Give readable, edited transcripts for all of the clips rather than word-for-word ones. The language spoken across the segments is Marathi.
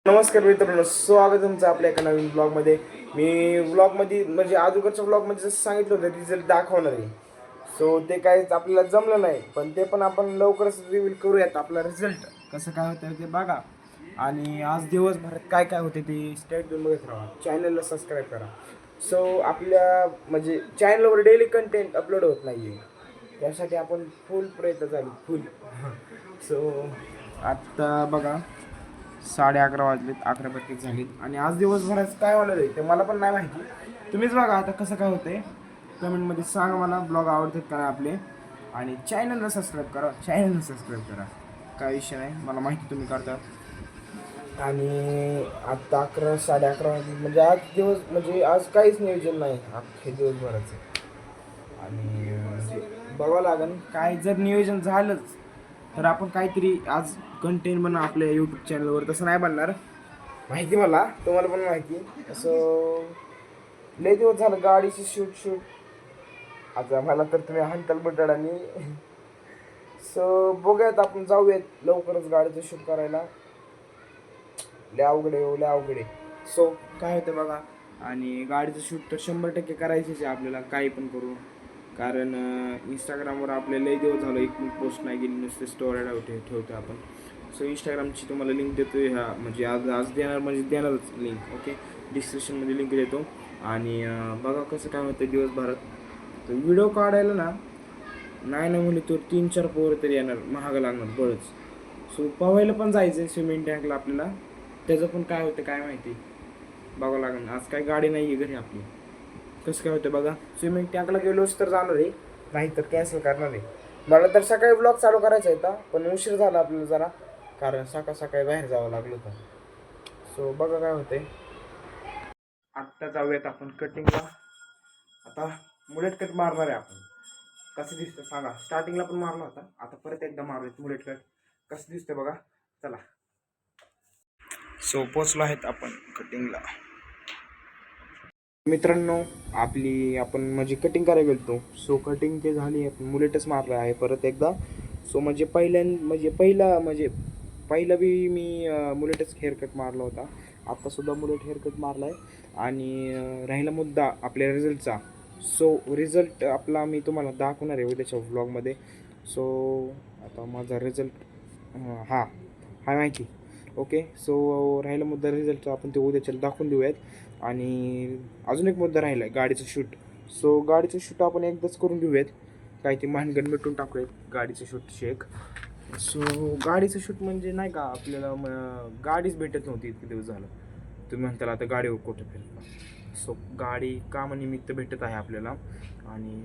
नमस्कार मित्रांनो, स्वागत तुमचं आपल्या एका नवीन ब्लॉगमध्ये. मी ब्लॉगमध्ये म्हणजे अगोदरच्या ब्लॉगमध्ये जसं सांगितलं होतं रिझल्ट दाखवणार आहे. सो ते काहीच आपल्याला जमलं नाही, पण ते पण आपण लवकरच रिव्हील करूयात. आपला रिझल्ट कसं काय होतं ते बघा. आणि आज दिवसभरात काय काय होते ते स्टेट देऊन बघत राहा. चॅनलला सबस्क्राईब करा. सो आपल्या म्हणजे चॅनलवर डेली कंटेंट अपलोड होत नाही आहे, त्यासाठी आपण फुल प्रयत्न चालू फुल. सो आत्ता बघा 11:30 वाजलेत, 11:32 झालीत. आणि आज दिवसभरात काय होणार आहे ते मला पण नाही माहिती. तुम्हीच बघा आता कसं काय होतंय. कमेंटमध्ये सांगा मला. ब्लॉग आवडतात का आपले. आणि चॅनलला सबस्क्राईब करा. काय विषय नाही, मला माहिती तुम्ही करता. आणि आत्ता 11 11:30 वाजले म्हणजे आज दिवस म्हणजे आज काहीच नियोजन नाही अख्खे दिवसभराचं. आणि म्हणजे बघावं लागेल काय जर नियोजन झालंच तर आपण काहीतरी आज कंटेंट बनवू आपल्या यूट्यूब चॅनलवर. तसं नाही बनणार माहिती मला, तुम्हाला पण माहिती. असं लय दिवस झालं गाडीची शूट आता मला तर तुम्ही हंतल बटड. आणि सो बघूयात आपण जाऊयात लवकरच गाडीचं शूट करायला. लय अवघडे. सो काय होतं बघा. आणि गाडीचं शूट तर 100% करायचंच आहे आपल्याला, काही पण करू. कारण इंस्टाग्रामवर आपले लय दिवस झालं एक पोस्ट नाही गेली, नुसते स्टोऱ्या ठेवतो आपण. सो इंस्टाग्रामची तुम्हाला लिंक देतो ह्या म्हणजे आज देणार म्हणजे देणारच लिंक. ओके, डिस्क्रिप्शनमध्ये लिंक देतो. आणि बघा कसं काय होतं दिवसभरात. तर व्हिडिओ काढायला नाही म्हणले तर 3-4 पोरं तरी येणार, महागं लागणार बळच. सो पोहायला पण जायचं आहे स्विमिंग टँकला आपल्याला. त्याचं पण काय होतं काय माहिती, बघावं लागेल. आज काय गाडी नाही आहे घरी आपली. कसं काय होतं बघा. स्विमिंग टँकला गेलोच तर जाणार आहे, नाही तर कॅन्सल करणार आहे. मला तर सकाळी ब्लॉग चालू करायचा होता, पण उशीर झाला आपल्याला जरा, कारण सकाळी बाहेर जावं लागलं होतं. सो बघा काय होतंय. आत्ता जाऊयात आपण कटिंगला. आता मुलेट कट मारणार आहे आपण. कसं दिसतं सांगा. स्टार्टिंगला पण मारला होता, आता परत एकदा मारूयात मुलेट कट. कसं दिसतं बघा, चला. सो पोचलो आहेत आपण कटिंगला. मित्रांनो आपण म्हणजे कटिंग करायला गेलो. सो कटिंग ते झाली, आपण मुलेटच मारलं आहे परत एकदा. सो म्हणजे पहिला बी मी मुलेटच हेअरकट मारला होता. आत्तासुद्धा मुलेट हेअरकट मारला आहे. आणि राहिला मुद्दा आपल्या रिझल्टचा. सो रिझल्ट आपला मी तुम्हाला दाखवणार आहे उद्याच्या व्लॉगमध्ये. सो आता माझा रिझल्ट हां माहिती. ओके, सो राहिला मुद्दा रिझल्टचा, आपण ते उद्याच्या दाखवून देऊयात. आणि अजून एक मुद्दा राहिला आहे गाडीचं शूट. सो गाडीचं शूट आपण एकदाच करून घेऊयात, काय ते भानगड मिटून टाकूयात गाडीचं शूटची एक. सो गाडीचं शूट म्हणजे नाही का आपल्याला गाडीच भेटत नव्हती इतके दिवस झालं. तुम्ही म्हणताल आता गाडीवर कुठं फिरता. सो गाडी कामानिमित्त भेटत आहे आपल्याला. आणि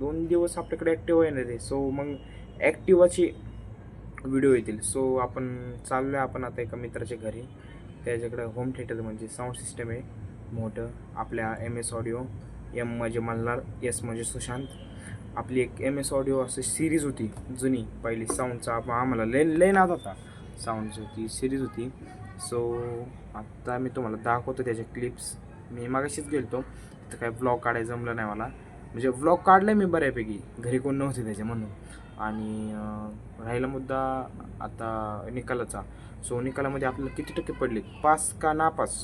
2 दिवस आपल्याकडे ॲक्टिवा येणार आहे. सो मग ॲक्टिवाची व्हिडिओ येतील. सो आपण चाललो आहे आपण आता एका मित्राच्या घरी. त्याच्याकडं होम थिएटर म्हणजे साऊंड सिस्टम आहे मोठं. आपल्या MS ऑडिओ, M म्हणजे मल्हार, S म्हणजे सुशांत. आपली एक MS ऑडिओ असं सिरीज होती जुनी पहिली साऊंडचा. आम्हाला लय नाद होता साऊंडची, ती सिरीज होती. सो आत्ता मी तुम्हाला दाखवतो त्याच्या क्लिप्स. मी मागाशीच गेलो तर काय ब्लॉग काढायला जमलं नाही मला. म्हणजे व्लॉग काढला मी बऱ्यापैकी, घरी कोण नव्हते त्याचे म्हणून. आणि राहिला मुद्दा आता निकालाचा. सो निकालामध्ये आपल्याला किती टक्के पडले, पास का नापास,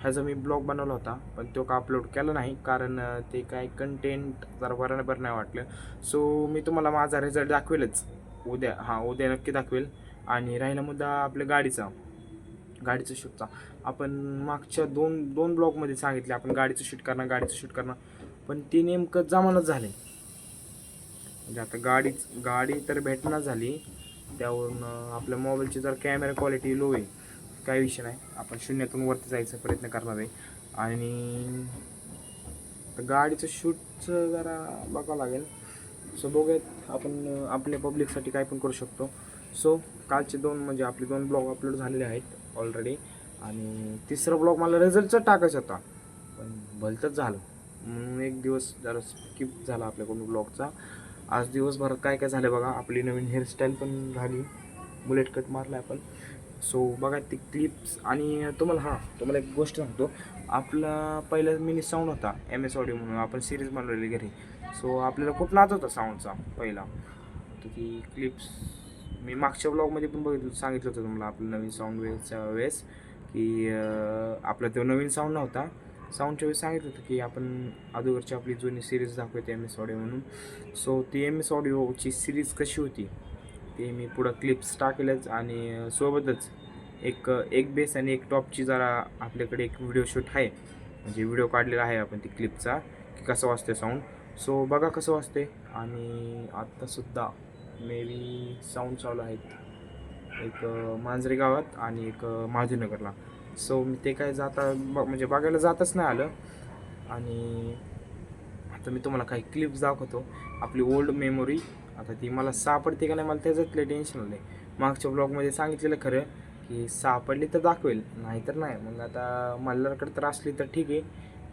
ह्याचा मी ब्लॉग बनवला होता. पण तो का अपलोड केला नाही, कारण ते काय कंटेंट जरा बरोबर नाही वाटलं. सो मी तुम्हाला माझा रिझल्ट दाखवेलच उद्या नक्की दाखवेल. आणि राहिला मुद्दा आपल्या गाडीचं शूटचा. आपण मागच्या दोन ब्लॉगमध्ये सांगितले आपण गाडीचं शूट करणार, पण ते नेमकं जमानच झाले. म्हणजे आता गाडी तर भेटणार झाली. त्यावरून आपल्या मोबाईलची जर कॅमेरा क्वालिटी लो आहे, काही विषय नाही, आपण 0तून वरती जायचा प्रयत्न करणार आहे. आणि गाडीचं शूटचं जरा बघावं लागेल. सो बघूयात आपण आपल्या पब्लिकसाठी काय पण करू शकतो. सो कालचे आपले 2 ब्लॉग अपलोड झालेले आहेत ऑलरेडी. आणि तिसरा ब्लॉग मला रिझल्टचा टाकायचा होता, पण भलतंच झालं म्हणून एक दिवस जरा स्किप झाला आपल्याकडून ब्लॉगचा. आज दिवसभरात काय झालं बघा. आपली नवीन हेअरस्टाईल पण झाली, बुलेट कट मारला आपण. सो बघा ती क्लिप्स. आणि तुम्हाला एक गोष्ट सांगतो. आपला पहिला मिनी साऊंड होता MS ऑडिओ म्हणून, आपण सिरीज बनवलेली घरी. सो आपल्याला खूप नाद होता साऊंडचा पहिला. तर ती क्लिप्स मी मागच्या ब्लॉगमध्ये पण सांगितलं होतं तुम्हाला आपलं नवीन साऊंड वेळेस की आपला तो नवीन साऊंड नव्हता. साऊंडच्या वेळेस सांगितलं होतं की आपण अगोदरची आपली जुनी सिरीज दाखवते MS ऑडिओ म्हणून. सो ती MS ऑडिओची सिरीज कशी होती ते मी पुढं क्लिप्स टाकलेच आणि सोबतच एक बेस आणि एक टॉपची जरा आपल्याकडे एक व्हिडिओ शूट आहे, म्हणजे व्हिडिओ काढलेला आहे आपण ती क्लिपचा की कसं वाजते साऊंड. सो बघा कसं वाजते. आणि आत्तासुद्धा मे बी साऊंड चालू आहेत एक मांजरे गावात आणि एक महादेवनगरला. सो मी ते काय म्हणजे बघायला जातच नाही आलं. आणि आता मी तुम्हाला काही क्लिप्स दाखवतो आपली ओल्ड मेमोरी. आता ती मला सापडते का नाही मला त्याच्यातलं टेन्शन आलं आहे. मागच्या ब्लॉगमध्ये सांगितलेलं खरं की सापडली तर दाखवेल, नाहीतर नाही. मग आता मल्हारकडे तर असली तर ठीक आहे,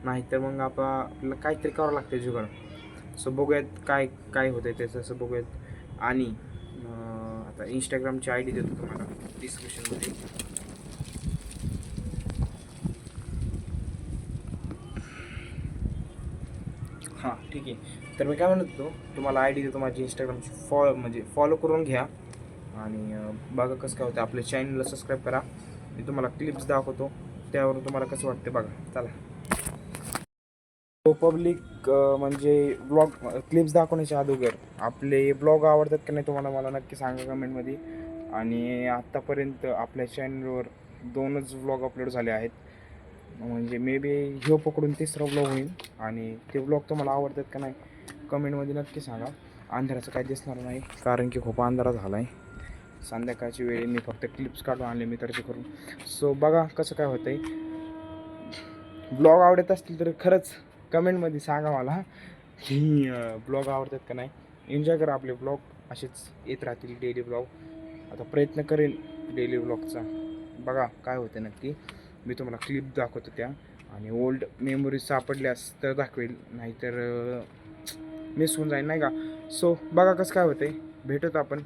नाहीतर मग आपल्याला काहीतरी करावं लागतं जुगाड. सो बघूयात काय काय होतं आहे त्याचं, असं बघूयात. आणि आता इंस्टाग्रामची ID देतो तुम्हाला डिस्क्रिप्शनमध्ये. हां ठीक आहे. तर मी काय म्हणत होतो, तुम्हाला ID देतो माझी इंस्टाग्रामची, फॉलो करून घ्या आणि बघा कसं काय होतं. आपल्या चॅनलला सबस्क्राईब करा. मी तुम्हाला क्लिप्स दाखवतो, त्यावरून तुम्हाला कसं वाटतं बघा. चला. पब्लिक म्हणजे ब्लॉग क्लिप्स दाखवण्याच्या अगोदर आपले ब्लॉग आवडतात का नाही तुम्हाला मला नक्की सांगा कमेंटमध्ये. आणि आत्तापर्यंत आपल्या चॅनलवर 2च ब्लॉग अपलोड झाले आहेत, म्हणजे मे बी ह्यो पकडून 3रा ब्लॉग होईल. आणि ते ब्लॉग तुम्हाला आवडतात का नाही कमेंटमध्ये नक्की सांगा. अंधाराचं काही दिसणार नाही कारण की खूप अंधारा झाला आहे. संध्याकाळची वेळी मी फक्त क्लिप्स काढून आणले मित्राचे करून. सो बघा कसं काय होतं आहे. ब्लॉग आवडत असतील तर खरंच कमेंटमध्ये सांगा मला की ब्लॉग आवडतात का नाही. एन्जॉय करा आपले ब्लॉग, असेच येत राहतील डेली ब्लॉग. आता प्रयत्न करेन डेली ब्लॉगचा. बघा काय होतं नक्की. मी तुम्हाला क्लिप दाखवतो त्या, आणि ओल्ड मेमोरीज सापडल्यास तर दाखवेल, नाहीतर मिस होऊन जाईल नाही का. सो बघा कसं काय होतं आहे. भेटूत आपण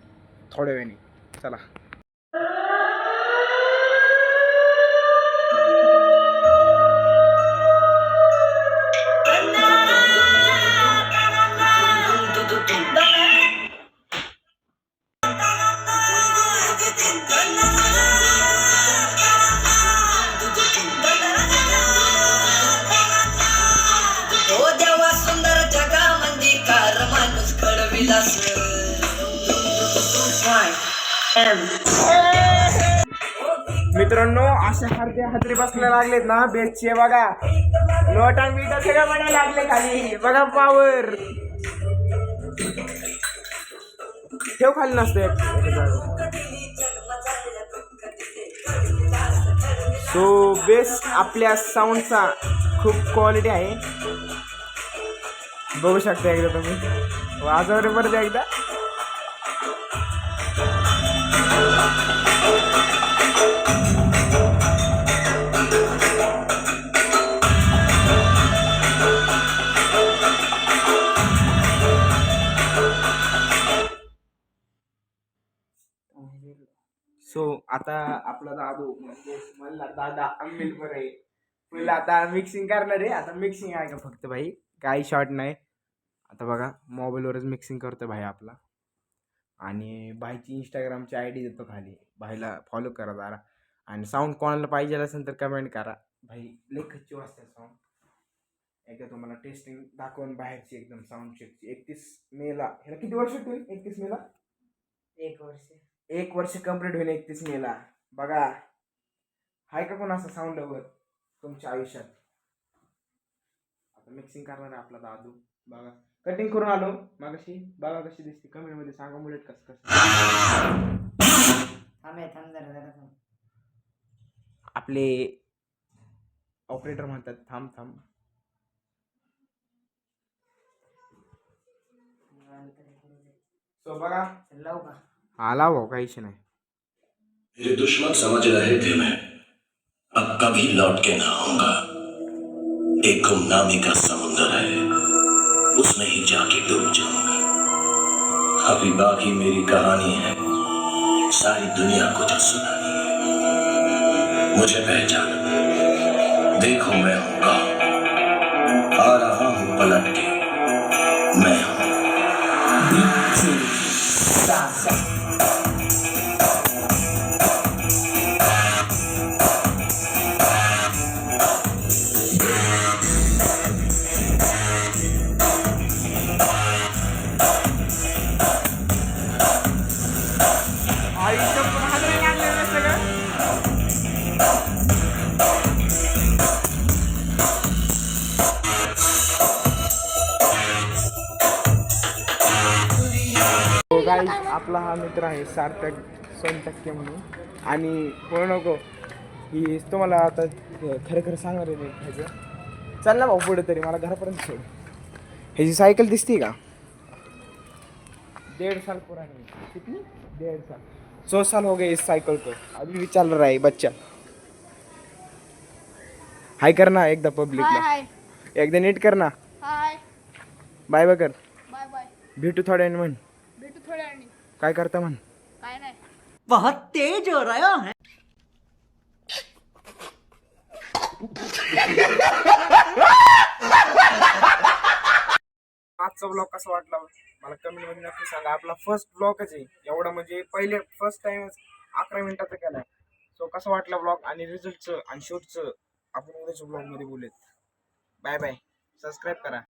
थोड्या वेळाने. चला. मित्रांनो असे हातरी बसले लागलेत ना बेसचे, बघा नोटा बिटा सगळं म्हणायला लागले खाली. बघा पावर ठेव खाली नसते. सो बेस आपल्या साऊंडचा खूप क्वालिटी आहे, बघू शकता एकदा तुम्ही. वाजवरे बरं द्या एकदा. सो आता आपला दादू म्हणजे मला दादा अम्मिल पर आहे, पहिला आता मिक्सिंग करणार आहे. आता मिक्सिंग आहे का फक्त भाई, काही शॉर्ट नाही. आता बघा मोबाईलवरच मिक्सिंग करतो भाई आपला. आणि भाईची इंस्टाग्रामची ID देतो खाली, भाईला फॉलो करा जरा. आणि साऊंड कोणाला पाहिजे असेल तर कमेंट करा. भाई लई खच्ची वाजते साऊंड. एकदा तुम्हाला टेस्टिंग दाखवून बाहेरची एकदम साऊंड चेकची. 31 मेला, ह्याला किती वर्ष होईल? 31 मेला 1 वर्ष कंप्लीट होईल 31 मेला. बघा हाय का कोण असा साऊंड लवर तुमच्या आयुष्यात. आता मिक्सिंग करणार आहे आपला दादू. बघा कटिंग करून आलो मागाशी, बघा कशी दिसते कमेंटमध्ये सांगा. मुलेट कसं आपले ऑपरेटर म्हणतात थांब थांब. सो बघा आला भाऊ, काहीच नाही. मेरे दुश्मन समझ रहे थे मैं अब कभी लौट के ना आऊंगा. एक गुमनामी का समुंदर है, उसमें ही जाके डूब जाऊंगा. अभी बाकी मेरी कहानी है, सारी दुनिया को जो सुनानी है. मुझे पहचान, देखो मैं हूं कौन, आ रहा हूं पलट के, मैं हूं आपला हा मित्र आहे सार्थक सोनटक्के म्हणून. आणि बोलू नको ही तुम्हाला आता खरं खरं सांगणार आहे मी ह्याचं. चल ना भाऊ पुढे तरी, मला घरापर्यंत सोड. ह्याची सायकल दिसते का? 1.5 साल पुरानी. कितनी? 1.5 साल. 100 साल हो गए इस साइकिल को, अभी भी चल रहा है बच्चा. हाय करना एकदा पब्लिकला. हाय एकदा नीट करना. हाय बाय बाय कर. Bye bye. भेटू थोड्या वेळाने म्हण. भेटू थोड्या वेळाने. काय करता म्हण. काय नाही. बहुत तेज हो रहा है. आजचा ब्लॉग कसा वाटला मला कमेंट मध्ये नक्की सांगा. आपला फर्स्ट ब्लॉगच आहे एवढा, म्हणजे पहिले फर्स्ट टाइमच 11 मिनिटाचा केलाय. सो कसा वाटला ब्लॉग आणि रिझल्टचं आणि शूटचं आपण उद्याच्या ब्लॉग मध्ये बोलूयात. Bye bye. सबस्क्राईब करा.